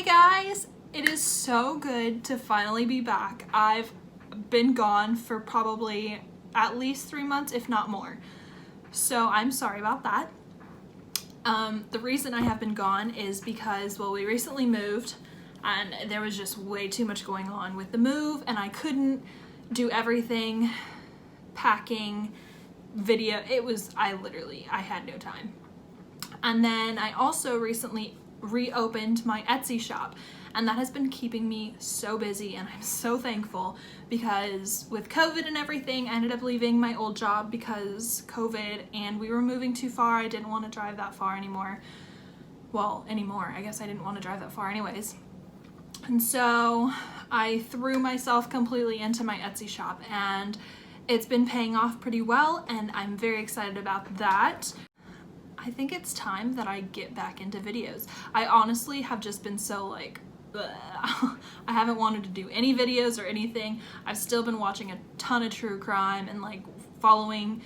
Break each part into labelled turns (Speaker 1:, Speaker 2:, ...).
Speaker 1: Hey guys, it is so good to finally be back. I've been gone for probably at least 3 months, if not more. So I'm sorry about that. The reason I have been gone is because, well, we recently moved and there was just way too much going on with the move and I couldn't do everything, packing, video. I had no time. And then I also recently reopened my Etsy shop, and that has been keeping me so busy, and I'm so thankful because with COVID and everything, I ended up leaving my old job because COVID, and we were moving too far. I didn't want to drive that far anymore. Well, anymore. I guess I didn't want to drive that far anyways. And so I threw myself completely into my Etsy shop, and it's been paying off pretty well, and I'm very excited about that. I think it's time that I get back into videos. I honestly have just been so like, I haven't wanted to do any videos or anything. I've still been watching a ton of true crime and like following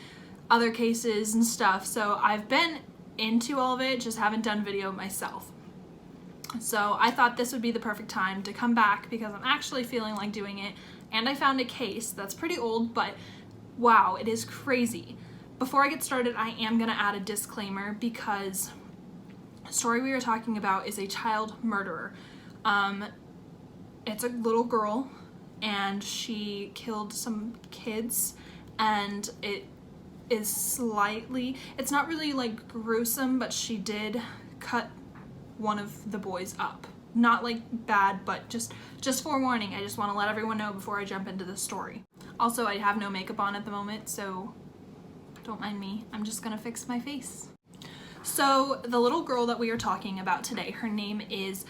Speaker 1: other cases and stuff. So I've been into all of it, just haven't done video myself. So I thought this would be the perfect time to come back because I'm actually feeling like doing it. And I found a case that's pretty old, but wow, it is crazy. Before I get started, I am going to add a disclaimer because the story we are talking about is a child murderer. It's a little girl and she killed some kids, and it is it's not really like gruesome, but she did cut one of the boys up. Not like bad, but just forewarning. I just want to let everyone know before I jump into the story. Also, I have no makeup on at the moment, so don't mind me. I'm just gonna fix my face. So the little girl that we are talking about today, her name is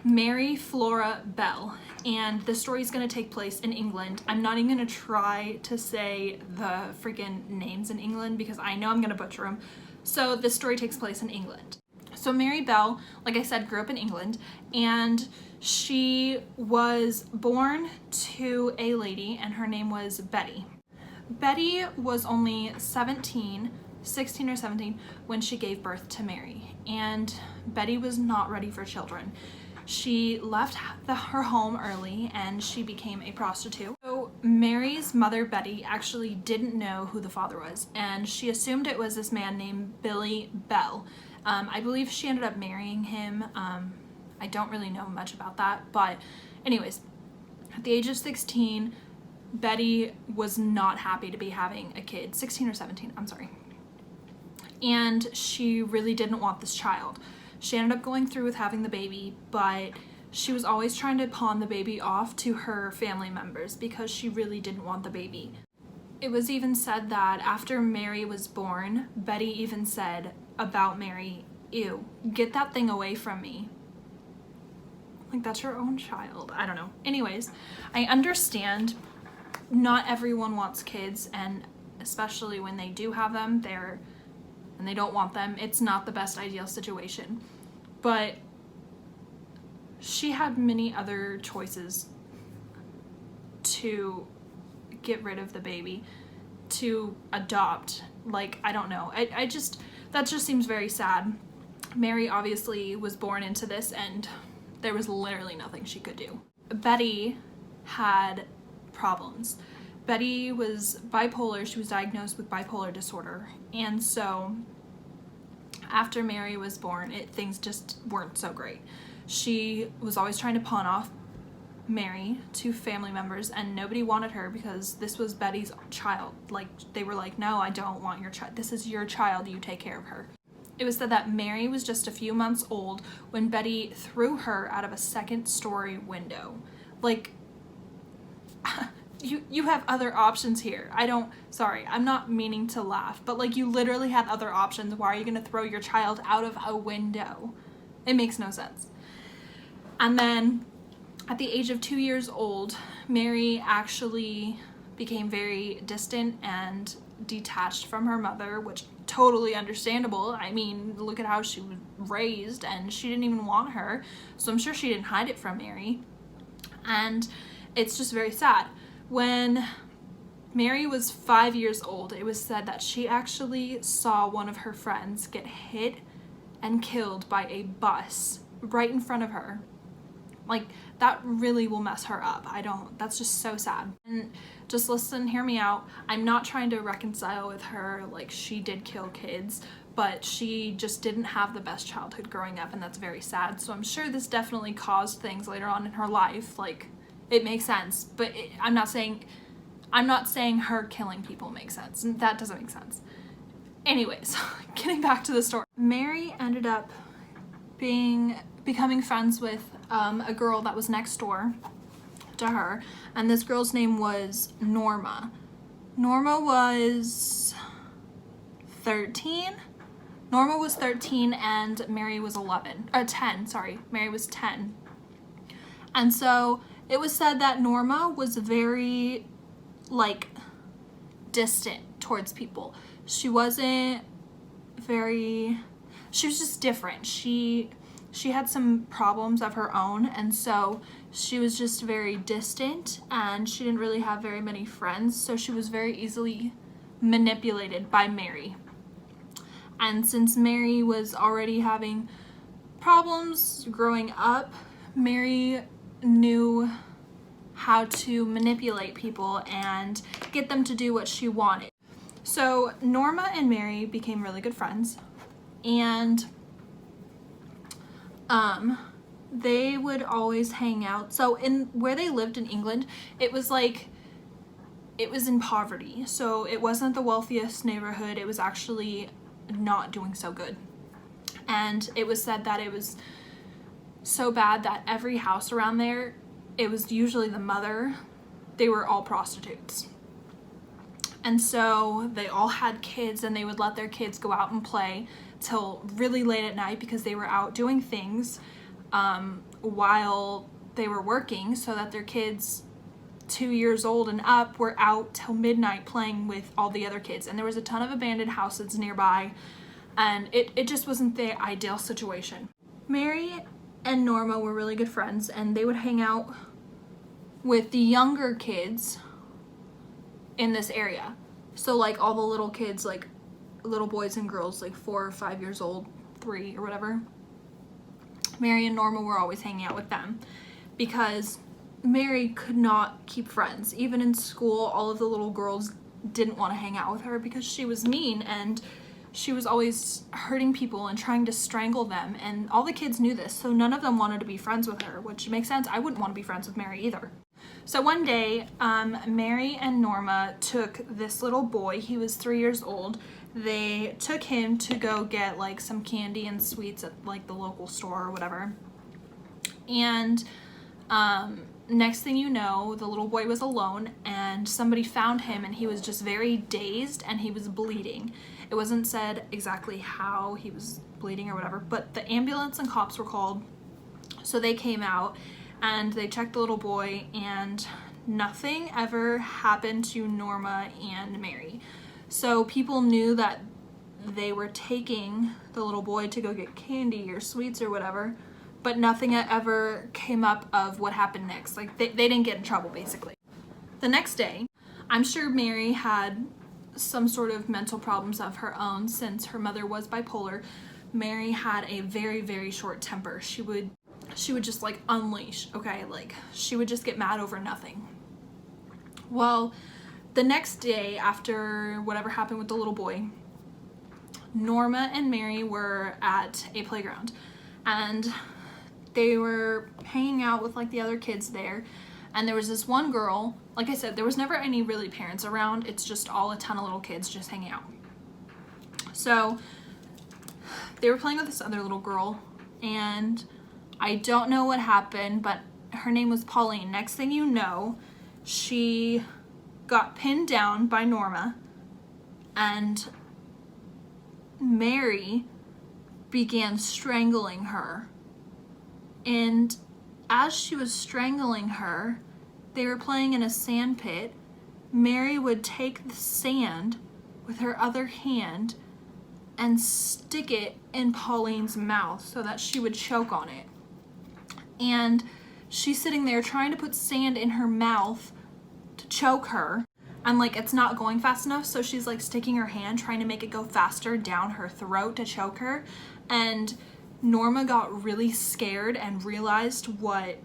Speaker 1: Mary Flora Bell, and the story is gonna take place in England. I'm not even gonna try to say the freaking names in England because I know I'm gonna butcher them. So this story takes place in England. So Mary Bell, like I said, grew up in England, and she was born to a lady, and her name was Betty. Betty was only 16 or 17 when she gave birth to Mary, and Betty was not ready for children. She left her home early and she became a prostitute. So Mary's mother, Betty, actually didn't know who the father was, and she assumed it was this man named Billy Bell. I believe she ended up marrying him. I don't really know much about that, but anyways, at the age of 16, Betty was not happy to be having a kid. 16 or 17, I'm sorry. And she really didn't want this child. She ended up going through with having the baby, but she was always trying to pawn the baby off to her family members because she really didn't want the baby. It was even said that after Mary was born, Betty even said about Mary, "Ew, get that thing away from me." Like, that's your own child. I don't know. Anyways, I understand not everyone wants kids, and especially when they do have them, and they don't want them, it's not the best ideal situation. But she had many other choices to get rid of the baby, to adopt. Like, I don't know. That just seems very sad. Mary obviously was born into this, and there was literally nothing she could do. Betty had problems. Betty was bipolar. She was diagnosed with bipolar disorder, and so after Mary was born, things just weren't so great. She was always trying to pawn off Mary to family members, and nobody wanted her because this was Betty's child. Like, they were like, "No, I don't want your child. This is your child. You take care of her." It was said that Mary was just a few months old when Betty threw her out of a second-story window. Like, you have other options here. Sorry, I'm not meaning to laugh, but like, you literally had other options. Why are you gonna throw your child out of a window? It makes no sense. And then at the age of 2 years old, Mary actually became very distant and detached from her mother, which totally understandable. I mean, look at how she was raised, and she didn't even want her, so I'm sure she didn't hide it from Mary. And it's just very sad. When Mary was 5 years old, it was said that she actually saw one of her friends get hit and killed by a bus right in front of her. Like, that really will mess her up. That's just so sad. And just listen, hear me out. I'm not trying to reconcile with her, like, she did kill kids, but she just didn't have the best childhood growing up, and that's very sad. So I'm sure this definitely caused things later on in her life. Like, it makes sense, but I'm not saying her killing people makes sense. That doesn't make sense. Anyways, getting back to the story. Mary ended up becoming friends with a girl that was next door to her, and this girl's name was Norma. Norma was 13. Norma was 13 and Mary was 10, sorry. Mary was 10. And so it was said that Norma was very, like, distant towards people. She was just different. She had some problems of her own, and so she was just very distant, and she didn't really have very many friends, so she was very easily manipulated by Mary. And since Mary was already having problems growing up, Mary knew how to manipulate people and get them to do what she wanted. So Norma and Mary became really good friends, and they would always hang out. So in where they lived in England, it was in poverty. So it wasn't the wealthiest neighborhood. It was actually not doing so good. And it was said that it was so bad that every house around there, it was usually the mother, they were all prostitutes. And so they all had kids, and they would let their kids go out and play till really late at night because they were out doing things while they were working, so that their kids 2 years old and up were out till midnight playing with all the other kids. And there was a ton of abandoned houses nearby, and it just wasn't the ideal situation. Mary and Norma were really good friends, and they would hang out with the younger kids in this area. So like all the little kids, like little boys and girls, like 4 or 5 years old, 3 or whatever. Mary and Norma were always hanging out with them because Mary could not keep friends. Even in school, all of the little girls didn't want to hang out with her because she was mean, and she was always hurting people and trying to strangle them, and all the kids knew this, so none of them wanted to be friends with her, which makes sense. I wouldn't want to be friends with Mary either. So one day, Mary and Norma took this little boy, he was 3 years old. They took him to go get like some candy and sweets at like the local store or whatever. And next thing you know, the little boy was alone, and somebody found him, and he was just very dazed, and he was bleeding. It wasn't said exactly how he was bleeding or whatever, but the ambulance and cops were called. So they came out and they checked the little boy, and nothing ever happened to Norma and Mary. So people knew that they were taking the little boy to go get candy or sweets or whatever, but nothing ever came up of what happened next. Like they didn't get in trouble, basically. The next day, I'm sure Mary had some sort of mental problems of her own since her mother was bipolar. Mary had a very, very short temper. She would just like unleash, okay? Like she would just get mad over nothing. Well, the next day after whatever happened with the little boy, Norma and Mary were at a playground, and they were hanging out with like the other kids there, and there was this one girl. Like I said, there was never any really parents around. It's just all a ton of little kids just hanging out. So they were playing with this other little girl, and I don't know what happened, but her name was Pauline. Next thing you know, she got pinned down by Norma, and Mary began strangling her. And as she was strangling her, they were playing in a sand pit. Mary would take the sand with her other hand and stick it in Pauline's mouth so that she would choke on it. And she's sitting there trying to put sand in her mouth to choke her, and like it's not going fast enough, so she's like sticking her hand trying to make it go faster down her throat to choke her. And Norma got really scared and realized what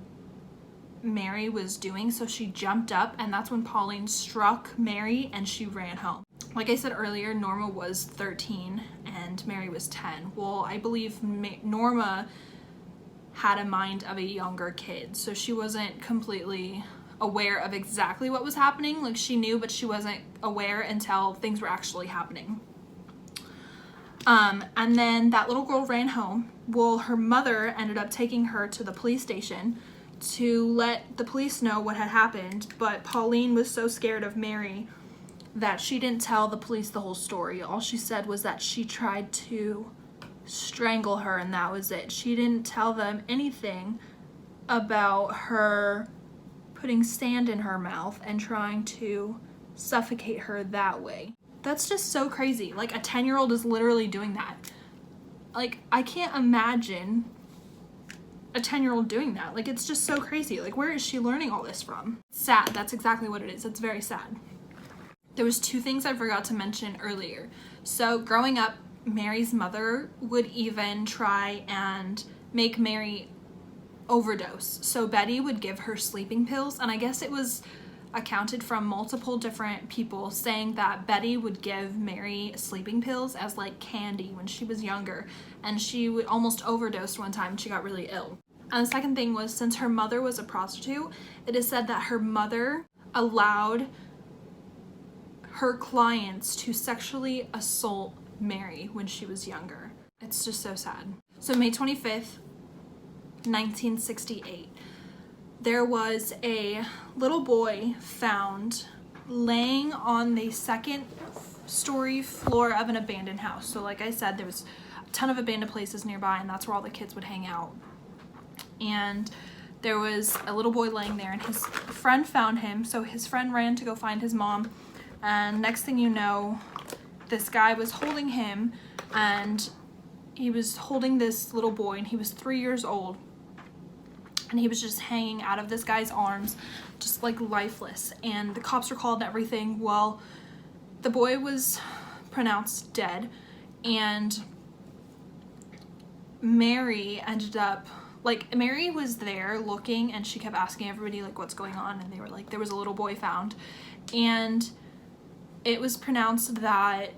Speaker 1: Mary was doing, so she jumped up, and that's when Pauline struck Mary and she ran home. Like I said earlier, Norma was 13 and Mary was 10. Well, I believe Norma had a mind of a younger kid, so she wasn't completely aware of exactly what was happening. Like, she knew, but she wasn't aware until things were actually happening. And then that little girl ran home. Well, her mother ended up taking her to the police station to let the police know what had happened, but Pauline was so scared of Mary that she didn't tell the police the whole story. All she said was that she tried to strangle her, and that was it. She didn't tell them anything about her putting sand in her mouth and trying to suffocate her that way. That's just so crazy. Like, a 10-year-old is literally doing that. Like, I can't imagine a 10-year-old doing that. Like, it's just so crazy. Like, where is she learning all this from? Sad. That's exactly what it is. It's very sad. There was 2 things I forgot to mention earlier. So growing up, Mary's mother would even try and make Mary overdose. So Betty would give her sleeping pills, and I guess it was accounted from multiple different people saying that Betty would give Mary sleeping pills as like candy when she was younger, and she would almost overdose one time and she got really ill. And the second thing was, since her mother was a prostitute, it is said that her mother allowed her clients to sexually assault Mary when she was younger. It's just so sad. So May 25th, 1968, there was a little boy found laying on the 2nd story floor of an abandoned house. So like I said, there was a ton of abandoned places nearby, and that's where all the kids would hang out. And there was a little boy laying there, and his friend found him. So his friend ran to go find his mom, and next thing you know, this guy was holding him, and he was holding this little boy, and he was 3 years old, and he was just hanging out of this guy's arms, just like lifeless. And the cops were called and everything. Well, the boy was pronounced dead, and Mary ended up, like, Mary was there looking, and she kept asking everybody like what's going on, and they were like, there was a little boy found, and it was pronounced that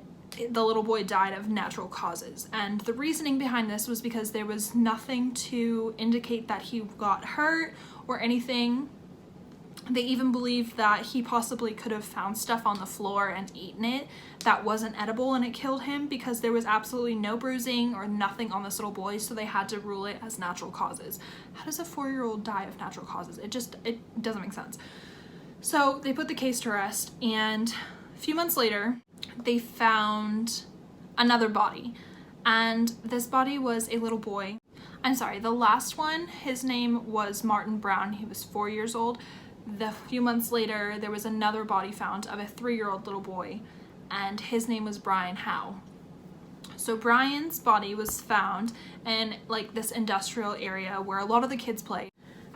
Speaker 1: the little boy died of natural causes. And the reasoning behind this was because there was nothing to indicate that he got hurt or anything. They even believed that he possibly could have found stuff on the floor and eaten it that wasn't edible, and it killed him, because there was absolutely no bruising or nothing on this little boy, so they had to rule it as natural causes. How does a 4-year-old die of natural causes? It doesn't make sense. So they put the case to rest, and a few months later, they found another body, and this body was a little boy. I'm sorry, the last one, his name was Martin Brown. He was 4 years old. The few months later, there was another body found of a 3-year-old little boy, and his name was Brian Howe. So Brian's body was found in like this industrial area where a lot of the kids play,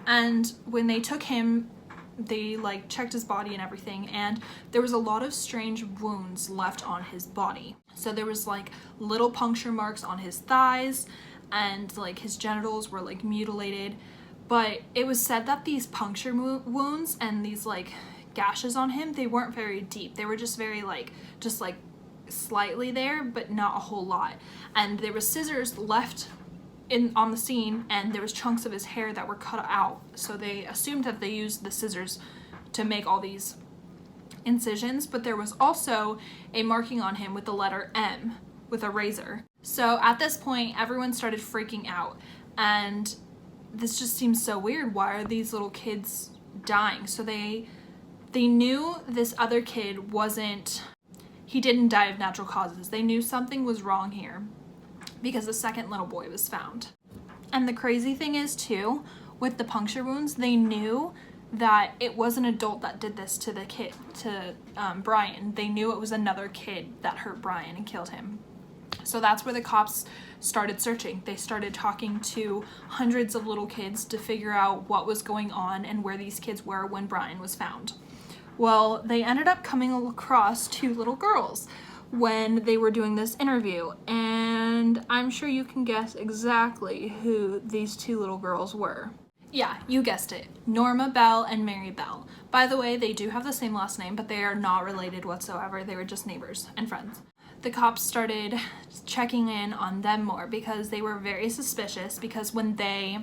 Speaker 1: and when they took him, they like checked his body and everything, and there was a lot of strange wounds left on his body. So there was like little puncture marks on his thighs, and like his genitals were like mutilated. But it was said that these puncture wounds and these like gashes on him, they weren't very deep. They were just very like slightly there, but not a whole lot. And there was scissors left on the scene, and there was chunks of his hair that were cut out. So they assumed that they used the scissors to make all these incisions, but there was also a marking on him with the letter M with a razor. So at this point, everyone started freaking out, and this just seems so weird. Why are these little kids dying? So they knew this other kid he didn't die of natural causes. They knew something was wrong here, because the second little boy was found. And the crazy thing is too, with the puncture wounds, they knew that it was an adult that did this to the kid, to Brian. They knew it was another kid that hurt Brian and killed him. So that's where the cops started searching. They started talking to hundreds of little kids to figure out what was going on and where these kids were when Brian was found. Well, they ended up coming across 2 little girls when they were doing this interview, and I'm sure you can guess exactly who these 2 little girls were. Yeah, you guessed it. Norma Bell and Mary Bell. By the way, they do have the same last name, but they are not related whatsoever. They were just neighbors and friends. The cops started checking in on them more because they were very suspicious, because when they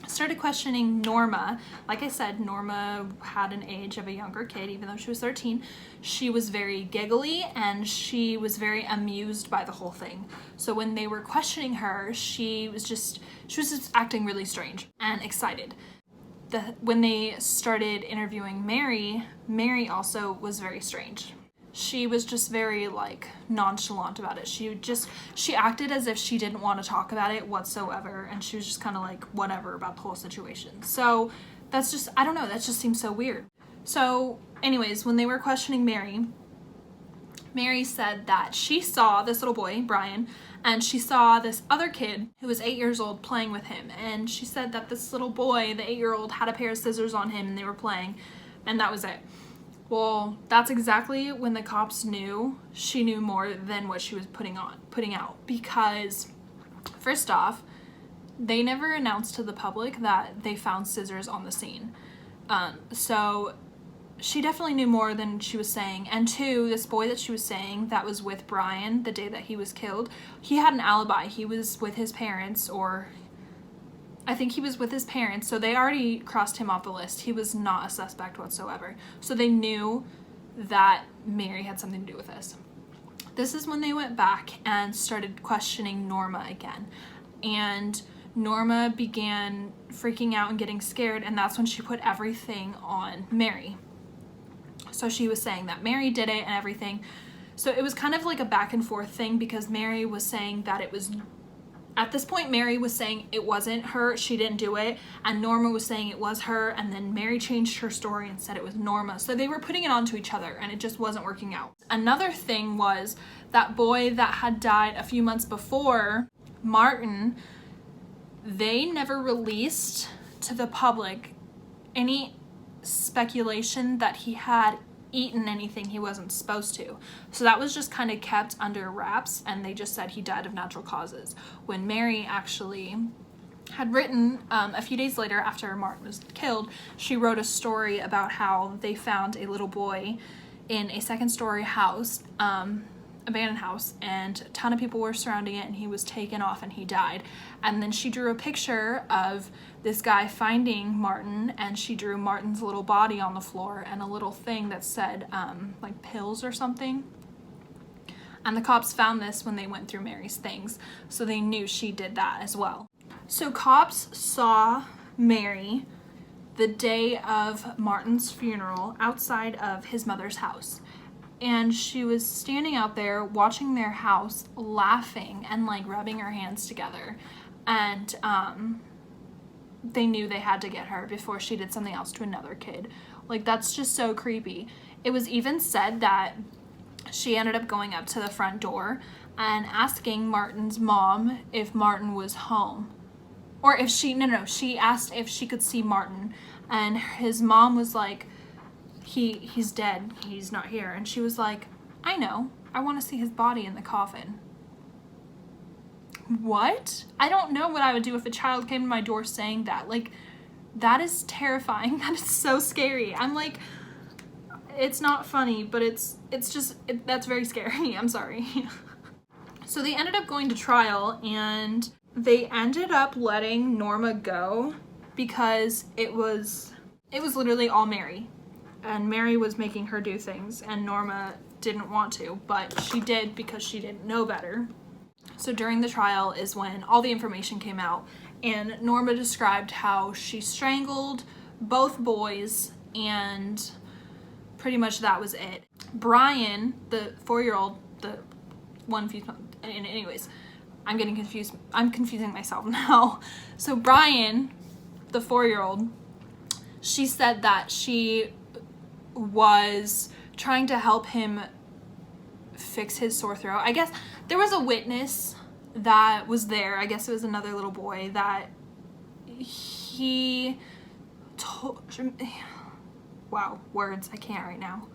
Speaker 1: started questioning Norma, like I said, Norma had an age of a younger kid, even though she was 13. She was very giggly and she was very amused by the whole thing. So when they were questioning her, she was just acting really strange and excited. When they started interviewing Mary, Mary also was very strange. She was just very like nonchalant about it. She acted as if she didn't want to talk about it whatsoever, and she was just kind of like whatever about the whole situation. So that's just, I don't know, that just seems so weird. So anyways, when they were questioning Mary, Mary said that she saw this little boy, Brian, and she saw this other kid who was 8 years old playing with him. And she said that this little boy, the 8-year-old, had a pair of scissors on him and they were playing, and that was it. Well, that's exactly when the cops knew she knew more than what she was putting out, because first off, they never announced to the public that they found scissors on the scene. So she definitely knew more than she was saying. And two, this boy that she was saying that was with Brian the day that he was killed, he had an alibi. He was with his parents, or I think he was with his parents, so they already crossed him off the list. He was not a suspect whatsoever. So they knew that Mary had something to do with this. This is when they went back and started questioning Norma again. And Norma began freaking out and getting scared, and that's when she put everything on Mary. So she was saying that Mary did it and everything. So it was kind of like a back and forth thing, because Mary was saying that it was, at this point, Mary was saying it wasn't her, she didn't do it, and Norma was saying it was her, and then Mary changed her story and said it was Norma. So they were putting it onto each other, and it just wasn't working out. Another thing was that boy that had died a few months before, Martin, they never released to the public any speculation that he had eaten anything he wasn't supposed to. So that was just kind of kept under wraps, and they just said he died of natural causes. When Mary actually had written, a few days later after Martin was killed, she wrote a story about how they found a little boy in a second-story house, abandoned house, and a ton of people were surrounding it, and he was taken off and he died. And then she drew a picture of this guy finding Martin, and she drew Martin's little body on the floor and a little thing that said like pills or something. And the cops found this when they went through Mary's things, so they knew she did that as well. So cops saw Mary the day of Martin's funeral outside of his mother's house. And she was standing out there watching their house, laughing and like rubbing her hands together. And they knew they had to get her before she did something else to another kid. Like, that's just so creepy. It was even said that she ended up going up to the front door and asking Martin's mom if Martin was home. Or if she asked if she could see Martin. And his mom was like, he's dead, he's not here. And she was like, I know, I want to see his body in the coffin. What? I don't know what I would do if a child came to my door saying that. Like, that is terrifying. That is so scary. I'm like, it's not funny, but it's just, that's very scary. I'm sorry. So they ended up going to trial, and they ended up letting Norma go because it was literally all Mary. And Mary was making her do things, and Norma didn't want to, but she did because she didn't know better. So during the trial is when all the information came out, and Norma described how she strangled both boys, and pretty much that was it. Brian, the 4-year-old, the one few, anyways, I'm getting confused. I'm confusing myself now. So Brian, the 4-year-old, she said that she was trying to help him fix his sore throat. I guess there was a witness that was there. I guess it was another little boy that he told, wow, words, I can't right now.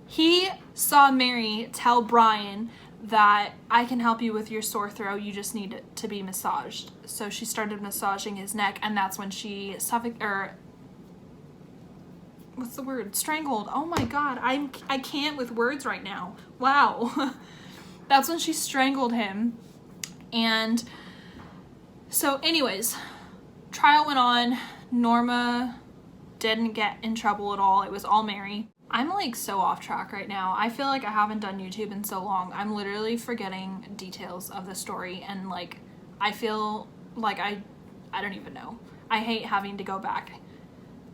Speaker 1: He saw Mary tell Brian that I can help you with your sore throat, you just need it to be massaged. So she started massaging his neck, and that's when she what's the word? Strangled. Oh my god, I can't with words right now. Wow. That's when she strangled him. And so anyways, trial went on. Norma didn't get in trouble at all. It was all Mary. I'm like so off track right now. I feel like I haven't done YouTube in so long. I'm literally forgetting details of the story, and like I feel like I don't even know. I hate having to go back.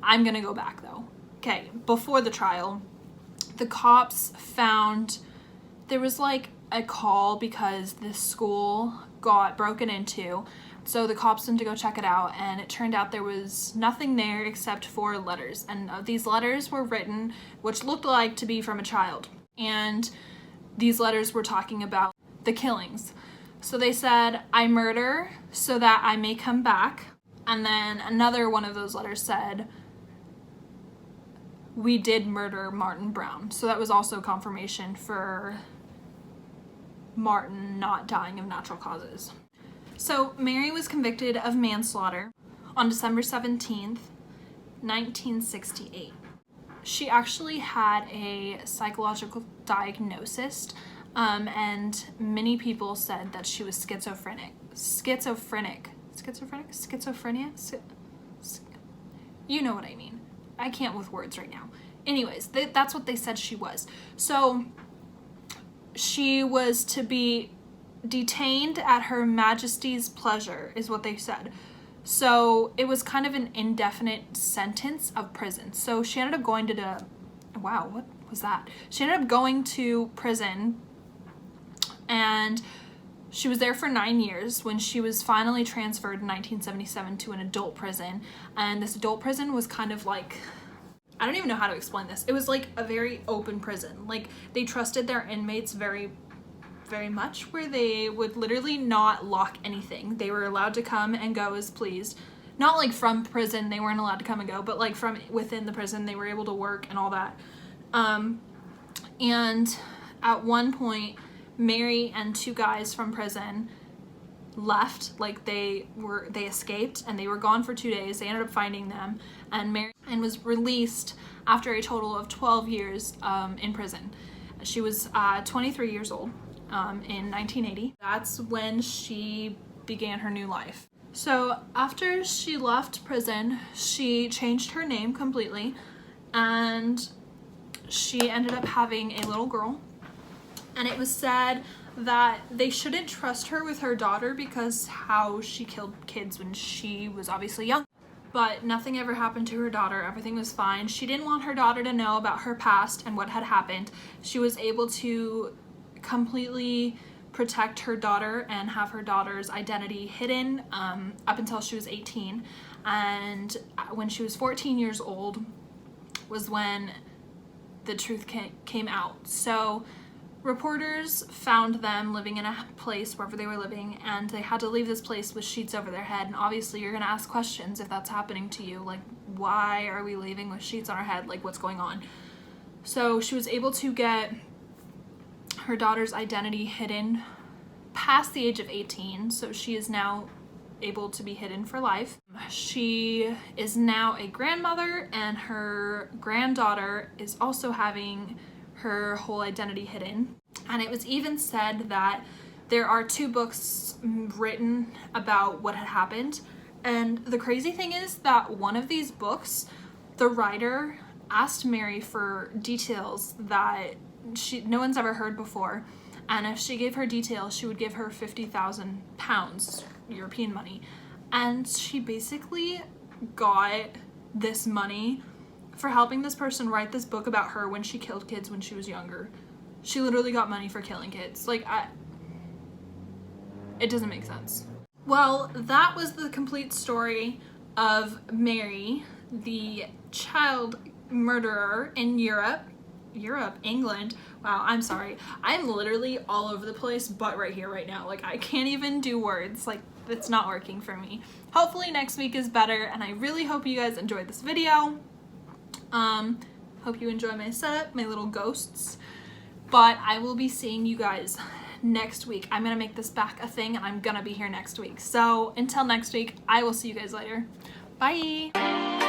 Speaker 1: I'm gonna go back though. Okay, before the trial, the cops found there was like a call because this school got broken into. So the cops went to go check it out, and it turned out there was nothing there except for letters. And these letters were written, which looked like to be from a child. And these letters were talking about the killings. So they said, "I murder so that I may come back." And then another one of those letters said, "We did murder Martin Brown." So that was also confirmation for Martin not dying of natural causes. So Mary was convicted of manslaughter on December 17th, 1968. She actually had a psychological diagnosis, and many people said that she was schizophrenia? You know what I mean. I can't with words right now. Anyways, that's what they said she was. So she was to be detained at Her Majesty's pleasure, is what they said. So it was kind of an indefinite sentence of prison. So she ended up going to wow, what was that? She ended up going to prison, and she was there for 9 years when she was finally transferred in 1977 to an adult prison. And this adult prison was kind of like, I don't even know how to explain this. It was like a very open prison. Like they trusted their inmates very, very much, where they would literally not lock anything. They were allowed to come and go as pleased. Not like from prison, they weren't allowed to come and go, but like from within the prison, they were able to work and all that. And at one point, Mary and two guys from prison left, like they escaped, and they were gone for 2 days. They ended up finding them, and Mary was released after a total of 12 years in prison. She was 23 years old in 1980. That's when she began her new life. So after she left prison, she changed her name completely, and she ended up having a little girl. And it was said that they shouldn't trust her with her daughter because how she killed kids when she was obviously young. But nothing ever happened to her daughter. Everything was fine. She didn't want her daughter to know about her past and what had happened. She was able to completely protect her daughter and have her daughter's identity hidden up until she was 18. And when she was 14 years old was when the truth came out. So reporters found them living in a place wherever they were living, and they had to leave this place with sheets over their head. And obviously you're gonna ask questions if that's happening to you, like, why are we leaving with sheets on our head? Like, what's going on? So she was able to get her daughter's identity hidden past the age of 18, so she is now able to be hidden for life. She is now a grandmother, and her granddaughter is also having her whole identity hidden. And it was even said that there are 2 books written about what had happened. And the crazy thing is that one of these books, the writer asked Mary for details that no one's ever heard before. And if she gave her details, she would give her £50,000, European money. And she basically got this money for helping this person write this book about her when she killed kids when she was younger. She literally got money for killing kids. Like, it doesn't make sense. Well, that was the complete story of Mary, the child murderer in Europe, England. Wow, I'm sorry. I'm literally all over the place, but right here, right now. Like, I can't even do words. Like, it's not working for me. Hopefully next week is better, and I really hope you guys enjoyed this video. Hope you enjoy my setup, my little ghosts. But I will be seeing you guys next week. I'm gonna make this back a thing, and I'm gonna be here next week. So until next week, I will see you guys later. Bye.